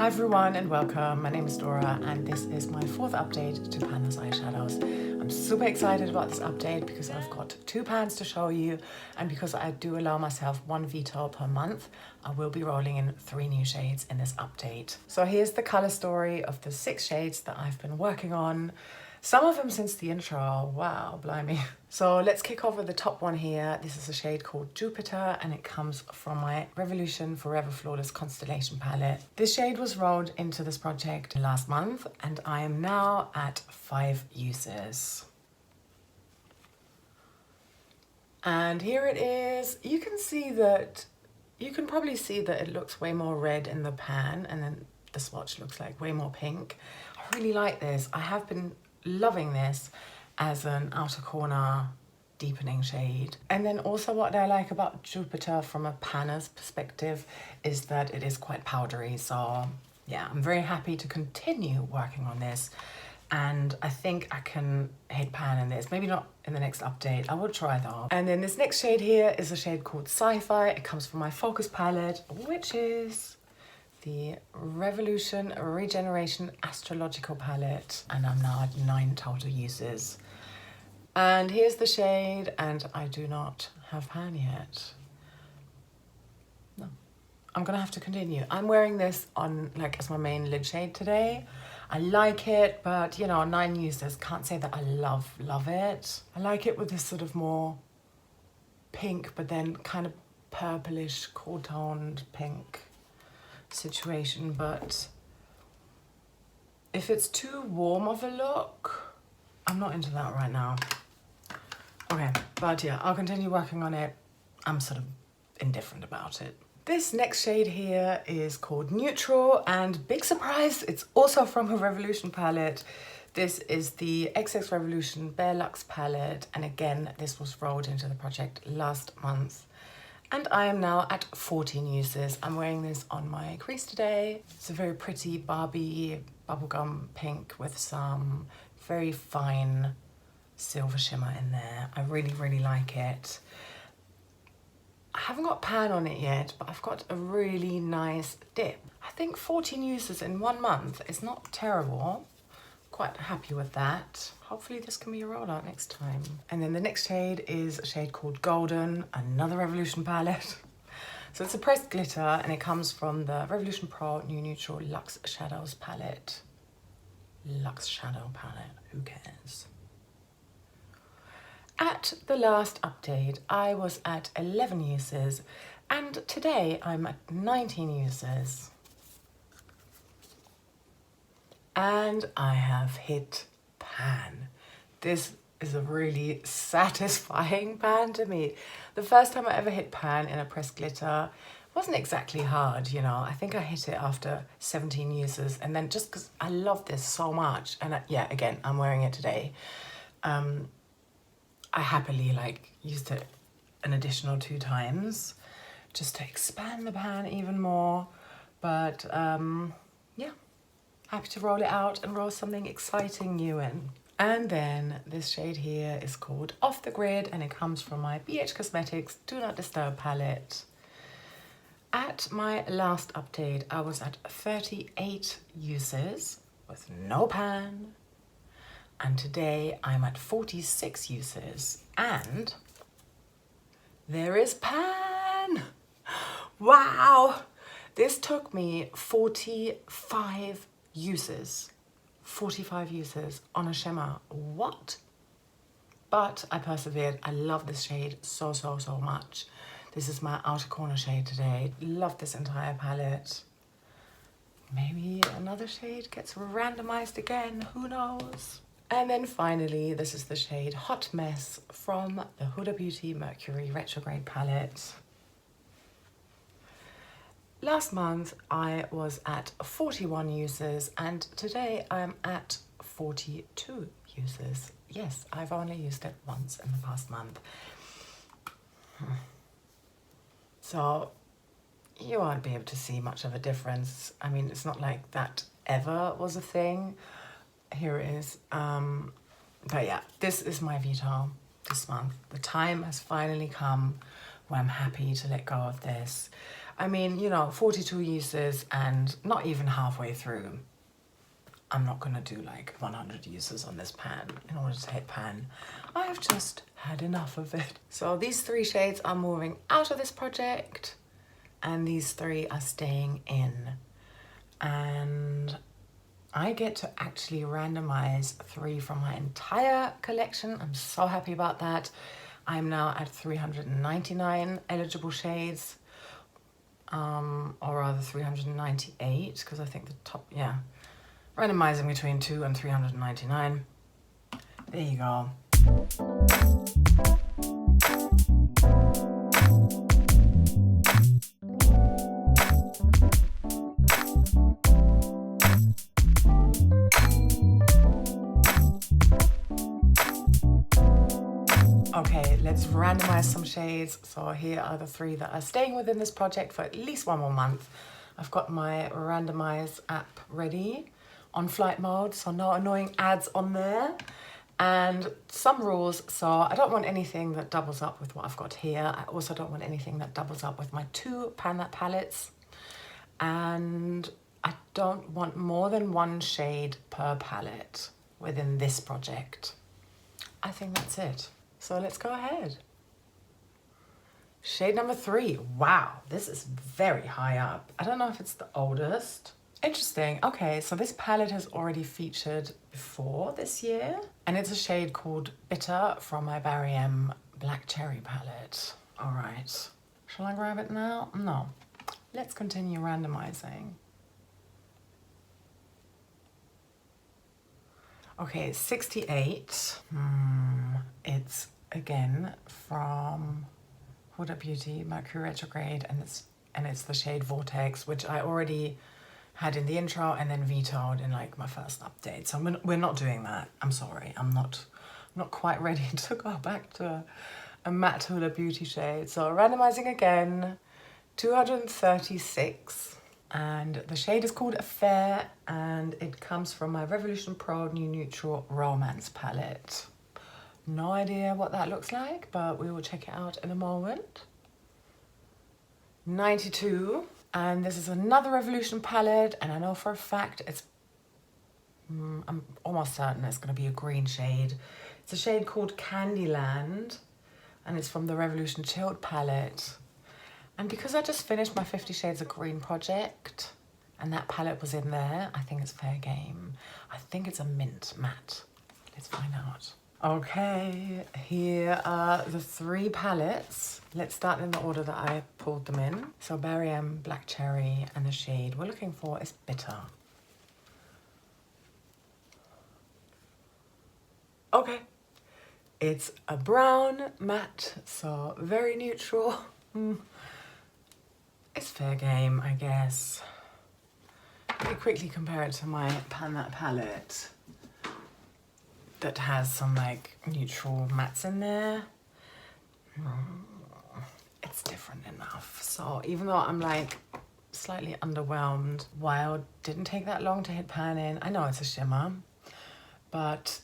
Hi everyone and welcome. My name is Dora and this is my fourth update to Pandas Eyeshadows. I'm super excited about this update because I've got 2 pans to show you, and because I do allow myself 1 veto per month, I will be rolling in 3 new shades in this update. So here's the color story of the 6 shades that I've been working on. Some of them since the intro, wow, blimey. So let's kick off with the top one here. This is a shade called Jupiter and it comes from my Revolution Forever Flawless Constellation palette. This shade was rolled into this project last month and I am now at 5 uses. And here it is. You can probably see that it looks way more red in the pan and then the swatch looks like way more pink. I really like this. I have been loving this as an outer corner deepening shade. And then also what I like about Jupiter from a panner's perspective is that it is quite powdery. So yeah, I'm very happy to continue working on this. And I think I can hit pan in this, maybe not in the next update. I will try though. And then this next shade here is a shade called Sci-Fi. It comes from my Focus palette, which is the Revolution Regeneration Astrological palette, and I'm now at 9 total uses. And here's the shade, and I do not have pan yet. No, I'm gonna have to continue. I'm wearing this on like as my main lid shade today. I like it, but you know, 9 uses, can't say that I love it. I like it with this sort of more pink, but then kind of purplish, cool toned pink situation, but if it's too warm of a look, I'm not into that right now. Okay, but yeah, I'll continue working on it. I'm sort of indifferent about it. This next shade here is called Neutral, and big surprise, it's also from a Revolution palette. This is the XX Revolution Bare Luxe palette, and again, this was rolled into the project last month. And I am now at 14 uses. I'm wearing this on my crease today. It's a very pretty Barbie bubblegum pink with some very fine silver shimmer in there. I really, really like it. I haven't got pan on it yet, but I've got a really nice dip. I think 14 uses in 1 month is not terrible. Quite happy with that. Hopefully this can be a rollout next time. And then the next shade is a shade called Golden, another Revolution palette. So it's a pressed glitter and it comes from the Revolution Pro New Neutral Luxe Shadows palette. Luxe Shadow palette, who cares? At the last update, I was at 11 uses and today I'm at 19 uses. And I have hit pan. This is a really satisfying pan to me. The first time I ever hit pan in a pressed glitter wasn't exactly hard, you know. I think I hit it after 17 uses, and then just because I love this so much, and yeah, again, I'm wearing it today. I happily like used it an additional 2 times just to expand the pan even more. But yeah. Happy to roll it out and roll something exciting new in. And then this shade here is called Off the Grid and it comes from my BH Cosmetics Do Not Disturb palette. At my last update, I was at 38 uses with no pan. And today I'm at 46 uses and there is pan. Wow. This took me 45 uses, 45 uses on a shimmer. What? But I persevered. I love this shade so much. This is my outer corner shade today. Love this entire palette. Maybe another shade gets randomized again, who knows? And then finally, this is the shade Hot Mess from the Huda Beauty Mercury Retrograde palette. Last month, I was at 41 uses and today I'm at 42 uses. Yes, I've only used it once in the past month. So you won't be able to see much of a difference. I mean, it's not like that ever was a thing. Here it is. But yeah, this is my veto this month. The time has finally come where I'm happy to let go of this. I mean, you know, 42 uses and not even halfway through. I'm not gonna do like 100 uses on this pan in order to hit pan. I've just had enough of it. So these 3 shades are moving out of this project and these 3 are staying in. And I get to actually randomize 3 from my entire collection. I'm so happy about that. I'm now at 399 eligible shades, or rather 398, because I think the top, yeah. Randomizing between 2 and 399. There you go. Okay, let's randomize some shades. So here are the 3 that are staying within this project for at least 1 more month. I've got my randomize app ready on flight mode, so no annoying ads on there. And some rules, so I don't want anything that doubles up with what I've got here. I also don't want anything that doubles up with my 2 Pan That palettes. And I don't want more than 1 shade per palette within this project. I think that's it. So let's go ahead. Shade number 3. Wow, this is very high up. I don't know if it's the oldest. Interesting. Okay, so this palette has already featured before this year, and it's a shade called Bitter from my Barry M Black Cherry palette. All right, shall I grab it now? No, let's continue randomizing. Okay, 68. It's again from Huda Beauty, Mercury Retrograde, and it's the shade Vortex, which I already had in the intro and then vetoed in like my first update. So we're not doing that. I'm sorry. I'm not quite ready to go back to a matte Huda Beauty shade. So randomizing again, 236. And the shade is called Affair, and it comes from my Revolution Pro New Neutral Romance palette. No idea what that looks like, but we will check it out in a moment. 92. And this is another Revolution palette, and I know for a fact it's, I'm almost certain it's going to be a green shade. It's a shade called Candyland, and it's from the Revolution Chilled palette. And because I just finished my 50 Shades of Green project, and that palette was in there, I think it's fair game. I think it's a mint matte. Let's find out. Okay, here are the 3 palettes. Let's start in the order that I pulled them in. So Barry M Black Cherry, and the shade we're looking for is Bitter. Okay, it's a brown matte, so very neutral. It's fair game, I guess. Let me quickly compare it to my Pan That palette that has some like neutral mattes in there. It's different enough. So even though I'm like slightly underwhelmed, while didn't take that long to hit pan in, I know it's a shimmer, but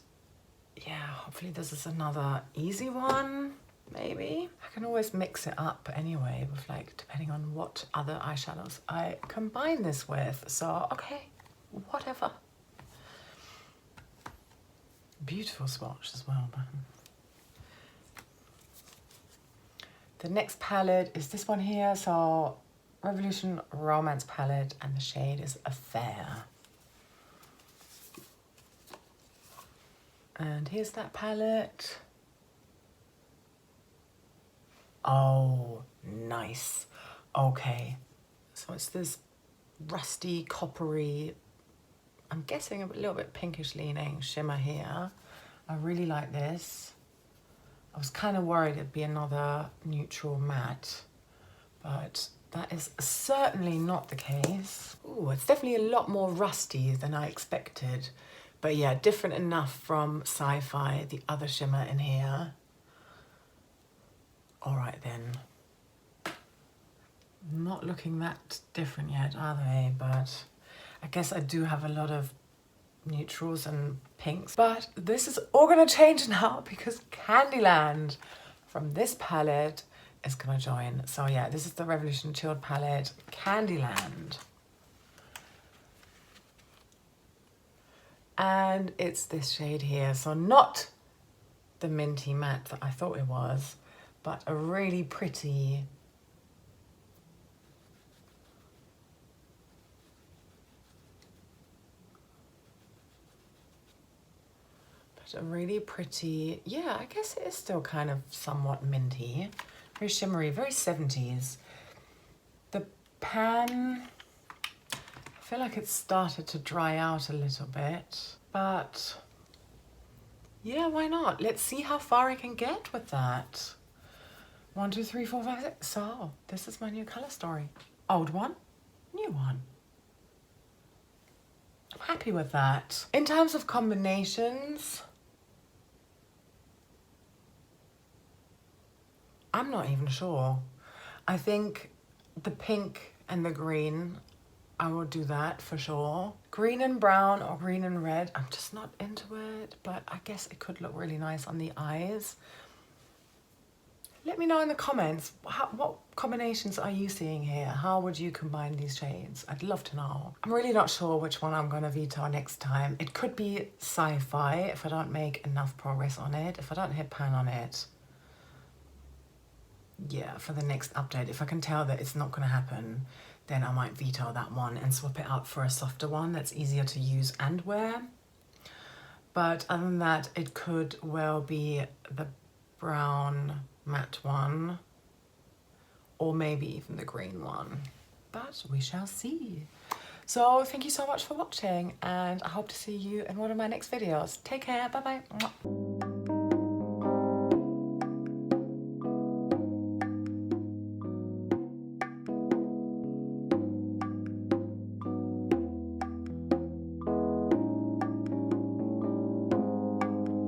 yeah, hopefully this is another easy one, maybe. I can always mix it up anyway with like, depending on what other eyeshadows I combine this with. So, okay, whatever. Beautiful swatch as well, man. The next palette is this one here, so Revolution Romance palette, and the shade is Affair. And here's that palette. Oh, nice. Okay, so it's this rusty, coppery, I'm guessing a little bit pinkish leaning shimmer here. I really like this. I was kind of worried it'd be another neutral matte, but that is certainly not the case. Ooh, it's definitely a lot more rusty than I expected. But yeah, different enough from Sci-Fi, the other shimmer in here. All right then. Not looking that different yet, are they? But I guess I do have a lot of neutrals and pinks. But this is all gonna change now because Candyland from this palette is gonna join. So yeah, this is the Revolution Chilled palette, Candyland. And it's this shade here, so not the minty matte that I thought it was, but a really pretty yeah, I guess it is still kind of somewhat minty, very shimmery, very 70s. The pan, I feel like it's started to dry out a little bit, but yeah, why not? Let's see how far I can get with that. 1, 2, 3, 4, 5, 6. So this is my new color story. Old one, new one. I'm happy with that. In terms of combinations, I'm not even sure. I think the pink and the green, I will do that for sure. Green and brown or green and red, I'm just not into it, but I guess it could look really nice on the eyes. Let me know in the comments, what combinations are you seeing here? How would you combine these shades? I'd love to know. I'm really not sure which one I'm gonna veto next time. It could be Sci-Fi if I don't make enough progress on it, if I don't hit pan on it. Yeah, for the next update, if I can tell that it's not gonna happen, then I might veto that one and swap it out for a softer one that's easier to use and wear. But other than that, it could well be the brown matte one, or maybe even the green one, but we shall see. So thank you so much for watching, and I hope to see you in one of my next videos. Take care, bye bye.